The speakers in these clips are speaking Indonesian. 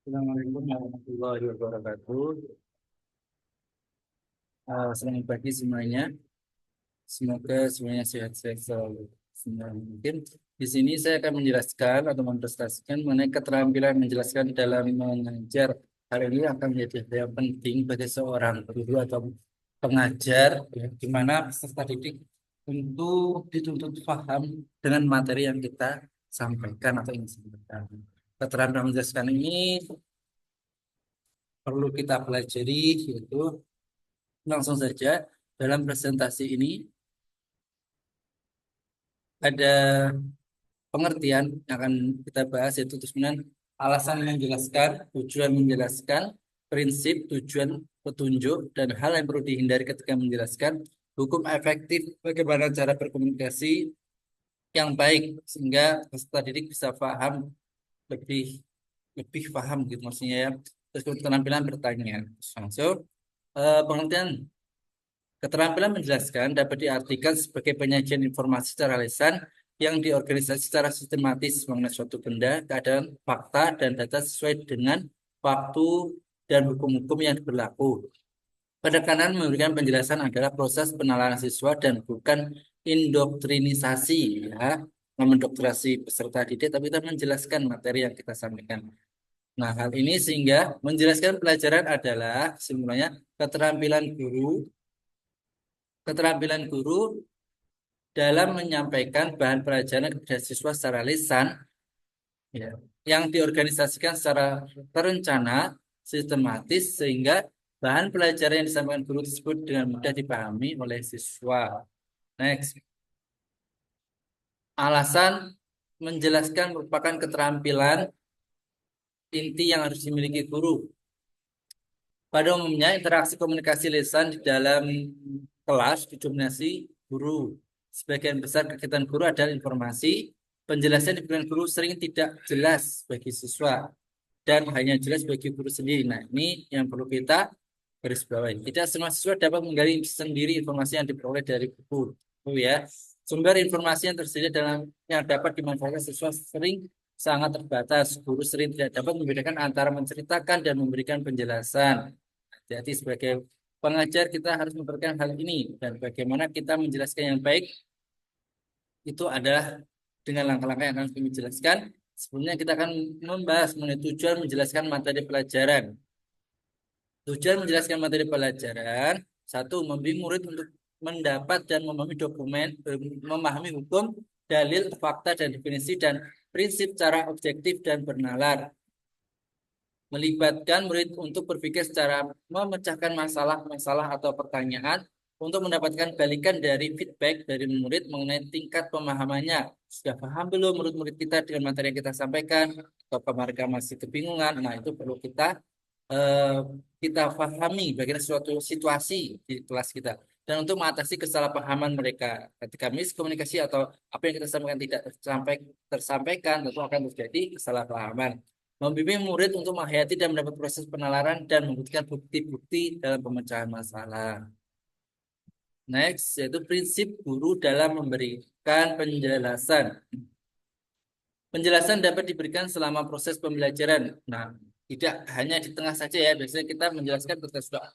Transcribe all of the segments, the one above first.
Assalamualaikum warahmatullahi wabarakatuh. Selamat pagi semuanya. Semoga semuanya sehat-sehat selalu. Mungkin di sini saya akan menjelaskan atau mempresentasikan mengenai keterampilan menjelaskan dalam mengajar. Hal ini akan menjadi hal yang penting bagi seorang guru atau pengajar, ya, di mana peserta didik untuk dituntut paham dengan materi yang kita sampaikan atau ingin sampaikan. Keterampilan menjelaskan ini perlu kita pelajari, yaitu langsung saja dalam presentasi ini ada pengertian yang akan kita bahas, yaitu sebenarnya alasan menjelaskan, tujuan menjelaskan, prinsip, tujuan, petunjuk, dan hal yang perlu dihindari ketika menjelaskan, hukum efektif, bagaimana cara berkomunikasi yang baik sehingga peserta didik bisa paham lebih lebih paham gitu maksudnya ya. Terus keterampilan bertanya. So, pengertian keterampilan menjelaskan dapat diartikan sebagai penyajian informasi secara lisan yang diorganisasi secara sistematis mengenai suatu benda, keadaan, fakta, dan data sesuai dengan waktu dan hukum-hukum yang berlaku. Penekanan memberikan penjelasan adalah proses penalaran siswa dan bukan indoktrinisasi, ya, mendoktrinasi peserta didik, tapi kita menjelaskan materi yang kita sampaikan. Nah, hal ini sehingga menjelaskan pelajaran adalah sebenarnya keterampilan guru dalam menyampaikan bahan pelajaran kepada siswa secara lisan, ya, yang diorganisasikan secara terencana, sistematis, sehingga bahan pelajaran yang disampaikan guru tersebut dengan mudah dipahami oleh siswa. Next, alasan menjelaskan merupakan keterampilan inti yang harus dimiliki guru. Pada umumnya, interaksi komunikasi lisan di dalam kelas didominasi guru. Sebagian besar kegiatan guru adalah informasi. Penjelasan diberikan guru sering tidak jelas bagi siswa dan hanya jelas bagi guru sendiri. Nah, ini yang perlu kita garis bawahi. Tidak semua siswa dapat menggali sendiri informasi yang diperoleh dari buku. Oh ya, sumber informasi yang tersedia dalam yang dapat dimanfaatkan siswa sering sangat terbatas. Guru sering tidak dapat membedakan antara menceritakan dan memberikan penjelasan. Jadi sebagai pengajar kita harus memperhatikan hal ini dan bagaimana kita menjelaskan yang baik itu adalah dengan langkah-langkah yang akan kami jelaskan. Sebelumnya kita akan membahas mengenai tujuan menjelaskan materi pelajaran. Tujuan menjelaskan materi pelajaran, satu, membimbing murid untuk mendapat dan memahami dokumen, memahami hukum, dalil, fakta, dan definisi, dan prinsip cara objektif dan bernalar. Melibatkan murid untuk berpikir secara memecahkan masalah-masalah atau pertanyaan untuk mendapatkan balikan dari feedback dari murid mengenai tingkat pemahamannya. Sudah paham belum murid-murid kita dengan materi yang kita sampaikan? Atau mereka masih kebingungan? Nah, itu perlu eh, kita pahami bagaimana suatu situasi di kelas kita. Dan untuk mengatasi kesalahpahaman mereka ketika miskomunikasi atau apa yang kita sampaikan tidak tersampaikan, tentu akan terjadi kesalahpahaman. Membimbing murid untuk menghayati dan mendapat proses penalaran dan membuktikan bukti-bukti dalam pemecahan masalah. Next, yaitu prinsip guru dalam memberikan penjelasan. Penjelasan dapat diberikan selama proses pembelajaran. Nah, tidak hanya di tengah saja ya. Biasanya kita menjelaskan ketika sudah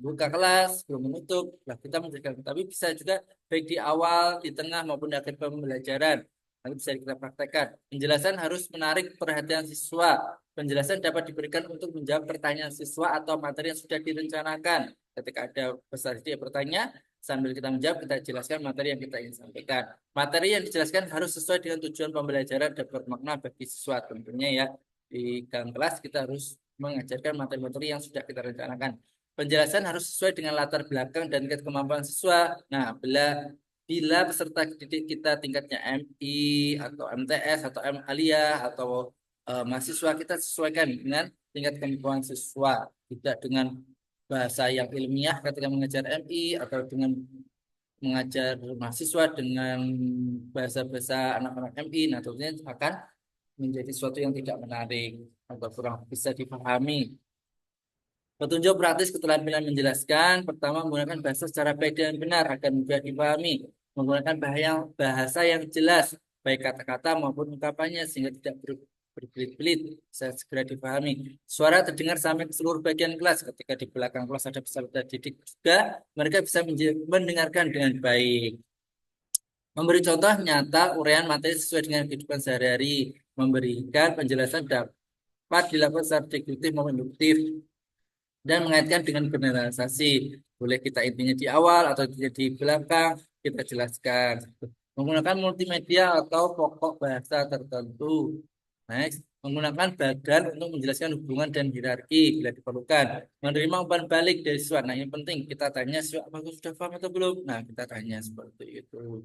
buka kelas, belum menutup, lah kita menjelaskan. Tapi bisa juga baik di awal, di tengah maupun di akhir pembelajaran. Nanti bisa kita praktekkan. Penjelasan harus menarik perhatian siswa. Penjelasan dapat diberikan untuk menjawab pertanyaan siswa atau materi yang sudah direncanakan. Ketika ada peserta didik yang bertanya, sambil kita menjawab, kita jelaskan materi yang kita ingin sampaikan. Materi yang dijelaskan harus sesuai dengan tujuan pembelajaran dan bermakna bagi siswa. Tentunya ya, di dalam kelas kita harus mengajarkan materi-materi yang sudah kita rencanakan. Penjelasan harus sesuai dengan latar belakang dan tingkat kemampuan siswa. Nah, bila peserta didik kita tingkatnya MI atau MTS atau M Alia atau mahasiswa, kita sesuaikan dengan tingkat kemampuan siswa, tidak dengan bahasa yang ilmiah ketika mengajar MI atau dengan mengajar mahasiswa dengan bahasa-bahasa anak-anak MI. Nah, tentunya akan menjadi sesuatu yang tidak menarik atau kurang bisa dipahami. Petunjuk praktis keterampilan menjelaskan, pertama menggunakan bahasa secara baik dan benar agar mudah dipahami, menggunakan bahasa yang jelas, baik kata-kata maupun ungkapannya sehingga tidak berbelit-belit, bisa segera dipahami. Suara terdengar sampai ke seluruh bagian kelas. Ketika di belakang kelas ada peserta didik juga, mereka bisa mendengarkan dengan baik. Memberi contoh nyata uraian materi sesuai dengan kehidupan sehari-hari, memberikan penjelasan dapat dilakukan secara deduktif maupun induktif, dan mengaitkan dengan generalisasi. Boleh kita intinya di awal atau di belakang, kita jelaskan. Menggunakan multimedia atau pokok bahasa tertentu. Next, menggunakan bagan untuk menjelaskan hubungan dan hierarki bila diperlukan. Menerima umpan balik dari siswa. Nah, ini penting. Kita tanya siswa, apakah sudah paham atau belum? Nah, kita tanya seperti itu.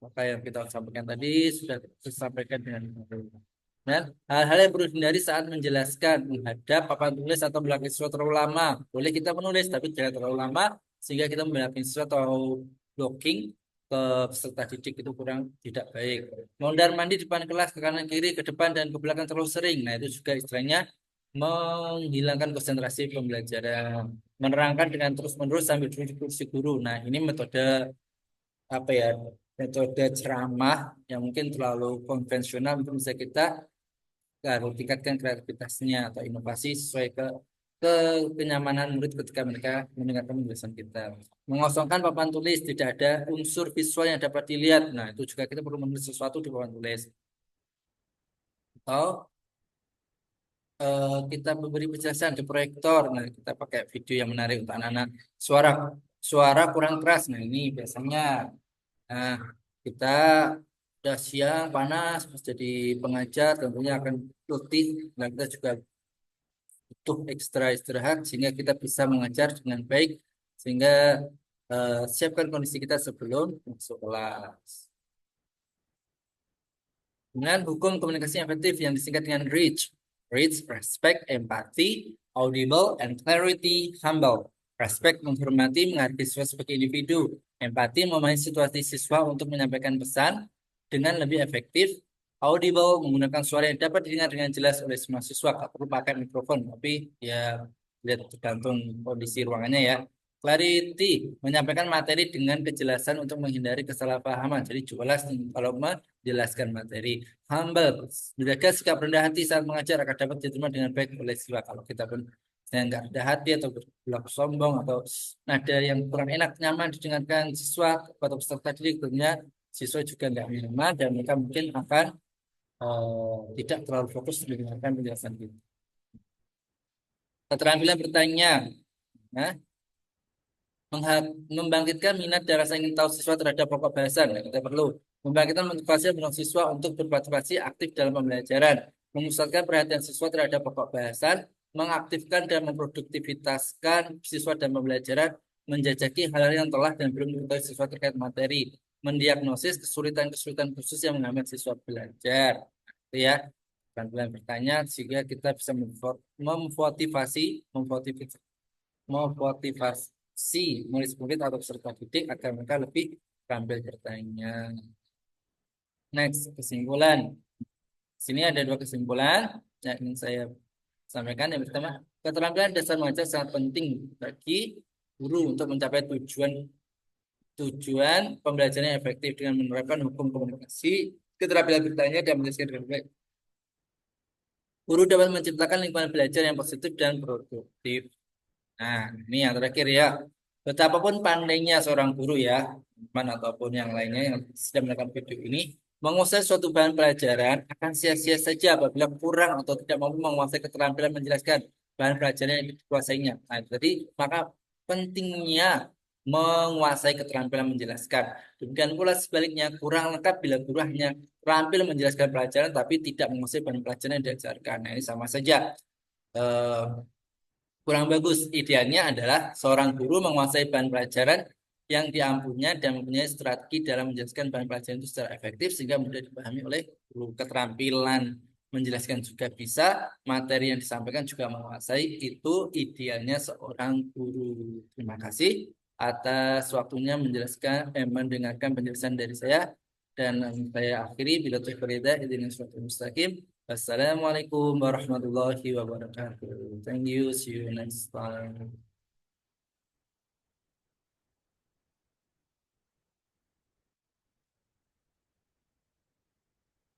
Maka yang kita sampaikan tadi sudah disampaikan dengan baik. Dan hal-hal yang perlu dihindari saat menjelaskan menghadap papan tulis atau belakang siswa terlalu lama. Boleh kita menulis, tapi jangan terlalu lama sehingga kita belakang siswa atau blocking ke peserta didik itu kurang tidak baik. Mondar mandir di depan kelas ke kanan kiri ke depan dan ke belakang terlalu sering. Nah itu juga istilahnya menghilangkan konsentrasi pembelajaran. Menerangkan dengan terus-menerus sambil duduk di kursi guru. Nah ini metode apa ya? Metode ceramah yang mungkin terlalu konvensional untuk bisa kita harus tingkatkan kreativitasnya atau inovasi sesuai ke kenyamanan murid ketika mereka mendengarkan penjelasan kita. Mengosongkan papan tulis, tidak ada unsur visual yang dapat dilihat. Nah, itu juga kita perlu menulis sesuatu di papan tulis. Atau kita memberi penjelasan di proyektor. Nah, kita pakai video yang menarik untuk anak-anak. Suara suara kurang keras. Nah, ini biasanya nah, kita udah siang panas, pas jadi pengajar tentunya akan letih. Nah, kita juga butuh ekstra istirahat sehingga kita bisa mengajar dengan baik sehingga siapkan kondisi kita sebelum masuk kelas. Dengan hukum komunikasi yang efektif yang disingkat dengan REACH. REACH, respect, empathy, audible, and clarity, humble. Respect, menghormati, menghargai siswa sebagai individu. Empati, memahami situasi siswa untuk menyampaikan pesan dengan lebih efektif. Audible, menggunakan suara yang dapat didengar dengan jelas oleh semua siswa. Tak perlu pakai mikrofon, tapi ya lihat tergantung kondisi ruangannya ya. Clarity, menyampaikan materi dengan kejelasan untuk menghindari kesalahpahaman. Jadi jelas kalau menjelaskan materi. Humble, menjaga sikap rendah hati saat mengajar agar dapat diterima dengan baik oleh siswa. Kalau kita pun saya nggak rendah hati atau berlaku sombong atau nada yang kurang enak nyaman didengarkan siswa atau peserta didik, tentunya siswa juga nggak nyaman dan mereka mungkin akan tidak terlalu fokus mendengarkan penjelasan kita. Keterampilan bertanya, nah, membangkitkan minat dan rasa ingin tahu siswa terhadap pokok bahasan. Nah, kita perlu membangkitkan motivasi mendorong siswa untuk berpartisipasi aktif dalam pembelajaran, memusatkan perhatian siswa terhadap pokok bahasan, mengaktifkan dan memproduktivitaskan siswa dalam pembelajaran, menjajaki hal-hal yang telah dan belum diketahui siswa terkait materi, mendiagnosis kesulitan-kesulitan khusus yang menghambat siswa belajar. Itu ya, pelan-pelan bertanya sehingga kita bisa memotivasi murid-murid atau peserta didik agar mereka lebih terampil bertanya. Next, kesimpulan. Sini ada dua kesimpulan yang ingin saya sampaikan. Yang pertama, keterampilan dasar mengajar sangat penting bagi guru untuk mencapai tujuan tujuan pembelajaran yang efektif dengan menerapkan hukum komunikasi, keterampilan bertanya dan menjelaskan dengan baik. Guru dapat menciptakan lingkungan belajar yang positif dan produktif. Nah, ini yang terakhir ya. Betapapun pandainya seorang guru ya, teman ataupun yang lainnya yang sedang melakukan video ini, menguasai suatu bahan pelajaran akan sia-sia saja apabila kurang atau tidak mampu menguasai keterampilan menjelaskan bahan pelajaran yang dikuasainya. Nah, jadi maka pentingnya menguasai keterampilan menjelaskan. Demikian pula sebaliknya kurang lengkap bila guru hanya terampil menjelaskan pelajaran tapi tidak menguasai bahan pelajaran yang diajarkan. Nah, ini sama saja. Eh, Kurang bagus. Idealnya adalah seorang guru menguasai bahan pelajaran yang diampunya dan mempunyai strategi dalam menjelaskan bahan pelajaran itu secara efektif sehingga mudah dipahami oleh guru. Keterampilan menjelaskan juga bisa, materi yang disampaikan juga menguasai. Itu idealnya seorang guru. Terima kasih atas waktunya mendengarkan penjelasan dari saya dan saya akhiri bila terberita idin suatu mustaqim. Assalamualaikum warahmatullahi wabarakatuh. Thank you. See you next time.